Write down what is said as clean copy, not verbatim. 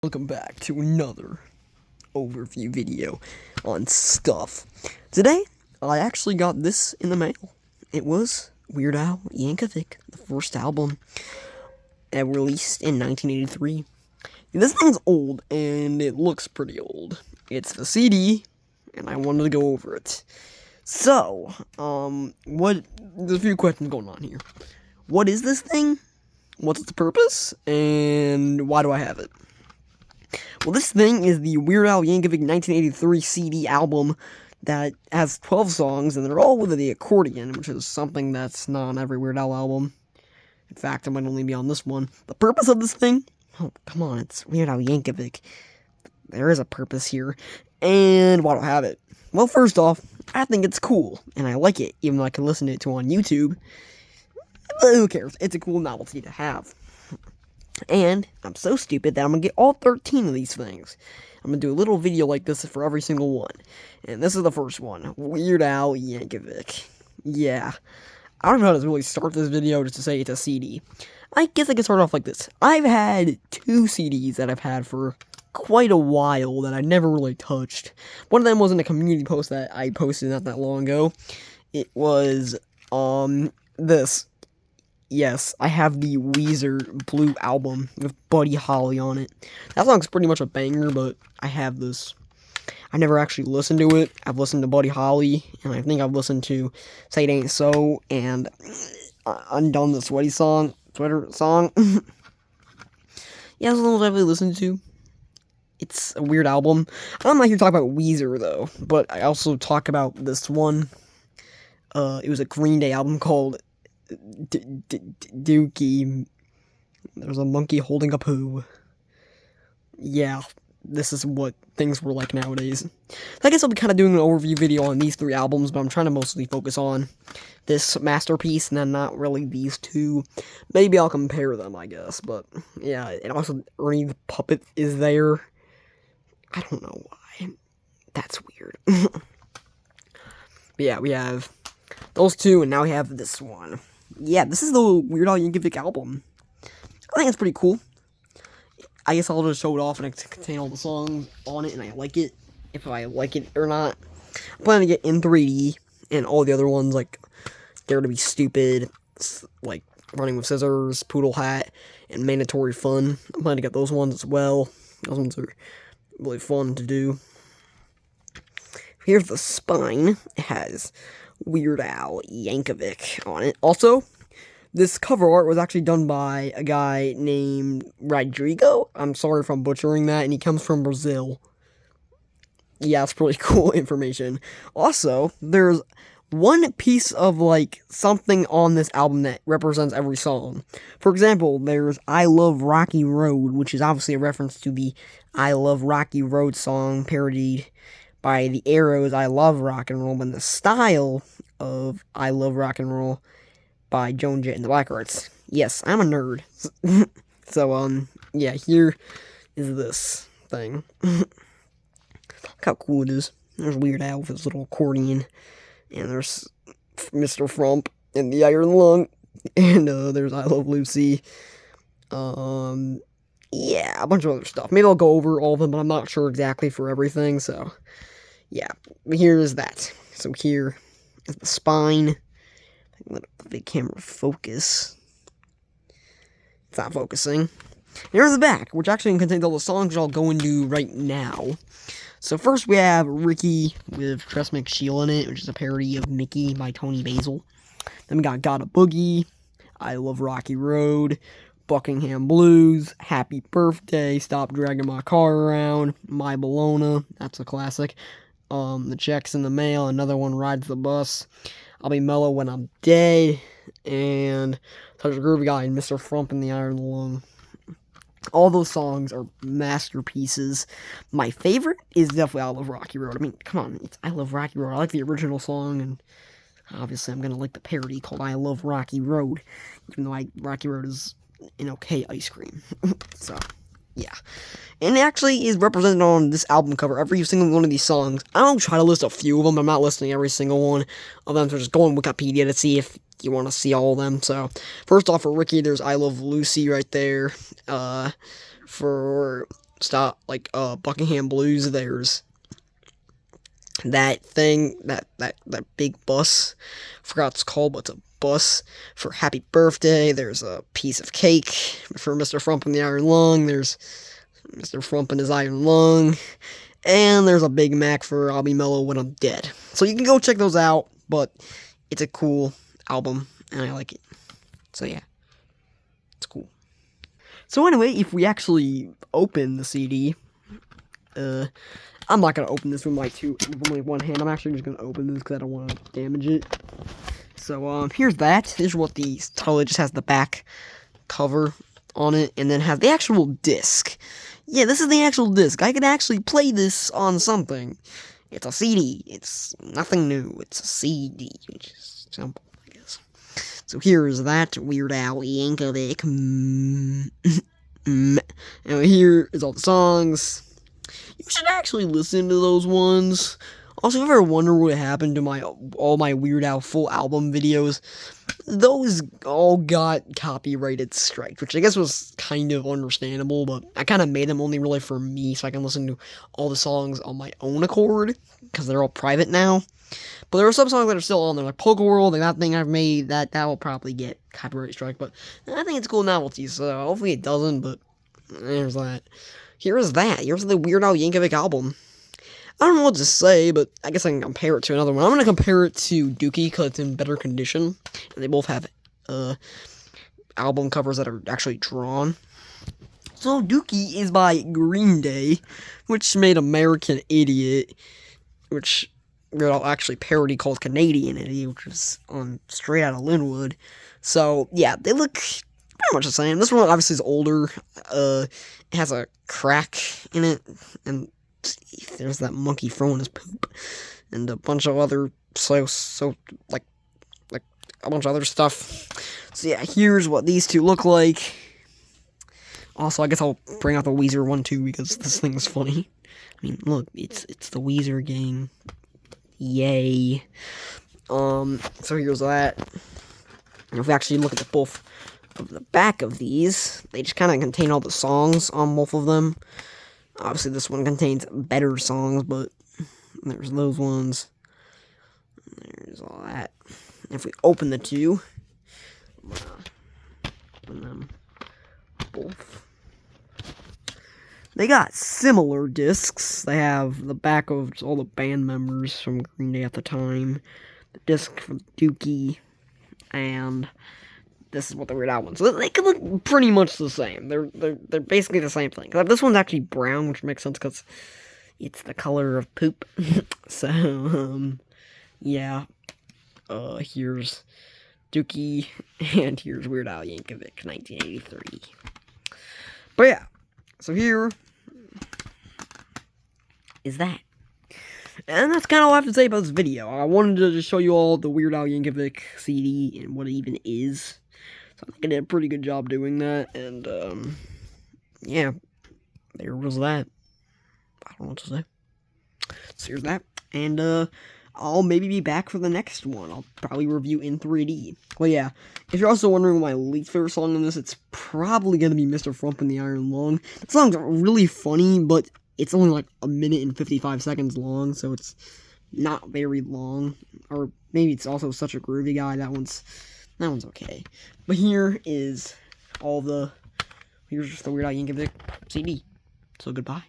Welcome back to another overview video on stuff. Today, I actually got this in the mail. It was Weird Al Yankovic, the first album released in 1983. This thing's old, and it looks pretty old. It's the CD, and I wanted to go over it. So, there's a few questions going on here. What is this thing? What's its purpose? And why do I have it? Well, this thing is the Weird Al Yankovic 1983 CD album that has 12 songs, and they're all with the accordion, which is something that's not on every Weird Al album. In fact, it might only be on this one. The purpose of this thing? Oh, come on, it's Weird Al Yankovic. There is a purpose here. And why do I have it? Well, first off, I think it's cool, and I like it, even though I can listen to it on YouTube. But who cares? It's a cool novelty to have. And I'm so stupid that I'm going to get all 13 of these things. I'm going to do a little video like this for every single one. And this is the first one. Weird Al Yankovic. Yeah. I don't know how to really start this video just to say it's a CD. I guess I can start off like this. I've had 2 CDs that I've had for quite a while that I never really touched. One of them was in a community post that I posted not that long ago. It was, this. Yes, I have the Weezer Blue album with Buddy Holly on it. That song's pretty much a banger, but I have this. I never actually listened to it. I've listened to Buddy Holly, and I think I've listened to Say It Ain't So, and Undone the Sweater song. Yeah, that's the ones I've really listened to. It's a weird album. I'm not here to talk about Weezer, though, but I also talk about this one. It was a Green Day album called Dookie. There's a monkey holding a poo. Yeah, this is what things were like nowadays. I guess I'll be kind of doing an overview video on these 3 albums, but I'm trying to mostly focus on this masterpiece and then not really these 2. Maybe I'll compare them, I guess, but yeah, and also Ernie the Puppet is there. I don't know why. That's weird. But yeah, we have those 2, and now we have this one. Yeah, this is the Weird Al Yankovic album. I think it's pretty cool. I guess I'll just show it off and contain all the songs on it, and I like it. If I like it or not. I'm planning to get in 3D, and all the other ones, like Dare to Be Stupid, like Running with Scissors, Poodle Hat, and Mandatory Fun. I'm planning to get those ones as well. Those ones are really fun to do. Here's the spine. It has Weird Al Yankovic on it. Also, this cover art was actually done by a guy named Rodrigo. I'm sorry if I'm butchering that, and he comes from Brazil. Yeah, it's pretty cool information. Also, there's one piece of, like, something on this album that represents every song. For example, there's I Love Rocky Road, which is obviously a reference to the I Love Rocky Road song parodied by the Arrows' I Love Rock and Roll, and the style of I Love Rock and Roll by Joan Jett and the Blackhearts. Yes, I'm a nerd. So, yeah, here is this thing. Look how cool it is. There's Weird Al with his little accordion, and there's Mr. Frump and the Iron Lung, and, there's I Love Lucy. Yeah, a bunch of other stuff. Maybe I'll go over all of them, but I'm not sure exactly for everything, so yeah, here is that. So here is the spine. Let the big camera focus. It's not focusing. Here's the back, which actually contains all the songs I'll go into right now. So first we have Ricky with Tress McShiel in it, which is a parody of Mickey by Tony Basil. Then we got Gotta Boogie, I Love Rocky Road, Buckingham Blues, Happy Birthday, Stop Dragging My Car Around, My Bologna, that's a classic. The Check's in the Mail, another one, Rides the Bus, I'll Be Mellow When I'm Dead, and Such a Groovy Guy, and Mr. Frump and the Iron Lung. All those songs are masterpieces. My favorite is definitely I Love Rocky Road. I mean, come on, it's I Love Rocky Road. I like the original song, and obviously I'm gonna like the parody called I Love Rocky Road, even though Rocky Road is an okay ice cream. So, yeah. And it actually is represented on this album cover, every single one of these songs. I don't try to list a few of them, I'm not listing every single one of them, so just go on Wikipedia to see if you want to see all of them. So, first off, for Ricky, there's I Love Lucy right there. For stop, like, Buckingham Blues, there's that thing, that big bus. I forgot what it's called, but it's a bus for Happy Birthday. There's a piece of cake for Mr. Frump and the Iron Lung. There's Mr. Frump and his Iron Lung. And there's a Big Mac for I'll Be Mellow When I'm Dead. So you can go check those out, but it's a cool album, and I like it. So yeah, it's cool. So anyway, if we actually open the CD, I'm not gonna open this with my one hand. I'm actually just gonna open this because I don't want to damage it. So here's that. Here's what the title. It just has the back cover on it, and then has the actual disc. Yeah, this is the actual disc. I can actually play this on something. It's a CD. It's nothing new. It's a CD, which is simple, I guess. So here's that Weird Al Yankovic. And here is all the songs. You should actually listen to those ones. Also, if you ever wonder what happened to all my Weird Al full album videos, those all got copyrighted strikes, which I guess was kind of understandable, but I kind of made them only really for me, so I can listen to all the songs on my own accord, because they're all private now. But there are some songs that are still on there, like Poker World, and that thing I've made, that will probably get copyright strike, but I think it's cool novelty, so hopefully it doesn't, but there's that. Here's that. Here's the Weird Al Yankovic album. I don't know what to say, but I guess I can compare it to another one. I'm going to compare it to Dookie because it's in better condition. And they both have album covers that are actually drawn. So Dookie is by Green Day, which made American Idiot, which they'll actually parody called Canadian Idiot, which is on Straight Outta Linwood. So yeah, they look pretty much the same. This one obviously is older. It has a crack in it, and there's that monkey throwing his poop, and a bunch of other like a bunch of other stuff. So yeah, here's what these two look like. Also, I guess I'll bring out the Weezer one too because this thing is funny. I mean, look, it's the Weezer gang. Yay. So here's that. And if we actually look at the both of the back of these, they just kind of contain all the songs on both of them. Obviously, this one contains better songs, but there's those ones. There's all that. If we open the two, open them both. They got similar discs. They have the back of all the band members from Green Day at the time, the disc for Dookie, and this is what the Weird Al ones. So they can look pretty much the same. They're basically the same thing. This one's actually brown, which makes sense because it's the color of poop. So yeah. Here's Dookie, and here's Weird Al Yankovic, 1983. But yeah, so here is that. And that's kind of all I have to say about this video. I wanted to just show you all the Weird Al Yankovic CD and what it even is. So I think I did a pretty good job doing that, and, yeah, there was that. I don't know what to say. So here's that, and, I'll maybe be back for the next one. I'll probably review in 3D. Well, yeah, if you're also wondering what my least favorite song in this, it's probably gonna be Mr. Frump and the Iron Lung. The song's really funny, but it's only like 1 minute and 55 seconds long, so it's not very long. Or maybe it's also such a groovy guy. That one's okay. But here's just the Weird Al Yankovic CD. So goodbye.